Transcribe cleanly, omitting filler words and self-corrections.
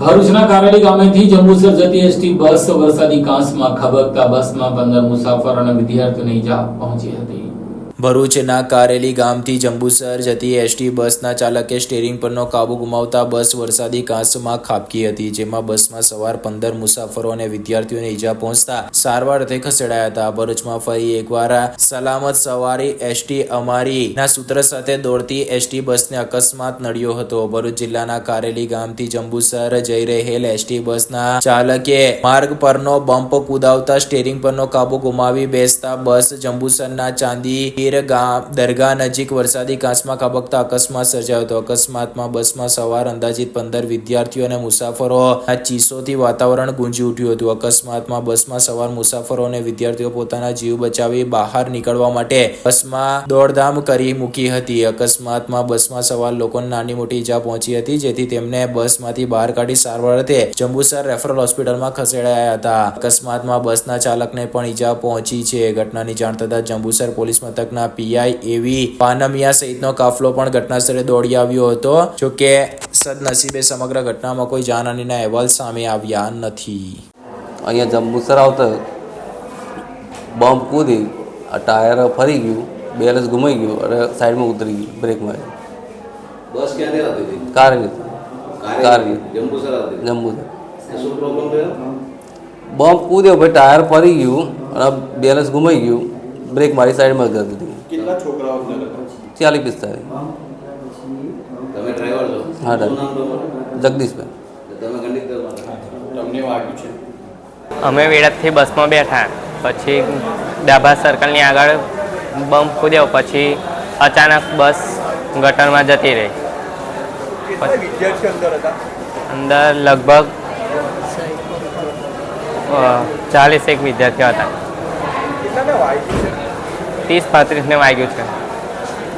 ભરૂચના કારેલી ગામેથી જંબુસર જતી ST bus વરસાદી કાંસમાં ખાબકતા બસમાં 15 મુસાફર અને વિદ્યાર્થીઓને ઈજા પહોંચી હતી। ભરૂચના કારેલી ગામથી જંબુસર જતી એસટી બસના ચાલકે સ્ટીયરિંગ પરનો કાબુ ગુમાવતા બસ વરસાદી કાંસમાં ખાબકી હતી, જેમાં બસમાં સવાર 15 મુસાફરો અને વિદ્યાર્થીઓને ઈજા પહોંચતા સારવાર અર્થે ખસેડાયા હતા। ભરૂચમાં ફરી એકવાર સલામત સવારી એસટી અમારીના સૂત્ર સાથે દોડતી એસટી બસને અકસ્માત નડ્યો હતો। ભરૂચ જિલ્લાના કારેલી ગામથી જંબુસર જઈ રહેલ એસટી બસના ચાલકે માર્ગ પરનો બમ્પ કુદાવતા સ્ટીયરિંગ પરનો કાબુ ગુમાવી બેસતા બસ જંબુસરના ચાંદી દરગાહ નજીક વરસાદી કાંસમાં ખાબકતા અકસ્માત સર્જાયો હતો। અકસ્માતમાં બસમાં સવાર અંદાજિત 15 વિદ્યાર્થીઓ અને મુસાફરોના ચીસોથી વાતાવરણ ગુંજી ઉઠ્યું હતું। અકસ્માતમાં બસમાં સવાર મુસાફરો અને વિદ્યાર્થીઓ પોતાના જીવ બચાવી બહાર નીકળવા માટે બસમાં દોડધામ કરી મૂકી હતી। અકસ્માતમાં બસમાં સવાર લોકોને નાની મોટી ઈજા પહોંચી હતી, જેથી તેમને બસમાંથી બહાર કાઢી સારવાર અર્થે જંબુસર રેફરલ હોસ્પિટલમાં ખસેડાયા હતા। અકસ્માતમાં બસના ચાલકને પણ ઈજા પહોંચી છે। ઘટનાની જાણ થતાં જંબુસર પોલીસ મથકના પીઆઈ એવી પાનમિયા સહિતનો કાફલો પણ ઘટનાસ્થળે દોડી આવ્યો હતો। જોકે સદનસીબે સમગ્ર ઘટનામાં કોઈ જાનહાનિના અહેવાલ સામે આવ્યા નથી। અહીંયા જંબુસર આવતા બમ્પ કૂદી ટાયર ફરી ગયું, બેલેન્સ ગુમાઈ ગયું અને સાઈડમાં ઉતરી ગયું, બ્રેક મારી। બસ ક્યાંથી આવતી હતી? કારેલી જંબુસર આવતી? જંબુસર। શું પ્રોબ્લેમ થયો? બમ્પ કૂદ્યો, ભાઈ ટાયર ફરી ગયું અને બેલેન્સ ગુમાઈ ગયું, બ્રેક મારી સાઈડમાં ગઈ હતી। કેટલા છોકરાઓ 40-45। તમે ડ્રાઈવર છો? હા, શું નામ તમારું? જગદીશભાઈ। તમે કંડક્ટર તમને વાગ્યું છે? અમે વેડતથી બસમાં બેઠા, પછી ડાભા સર્કલની આગળ બમ્પ કૂદ્યો, પછી અચાનક બસ ગટરમાં જતી રહી। અંદર લગભગ 40 વિદ્યાર્થીઓ હતા। 30-35ને વાગ્યું છે।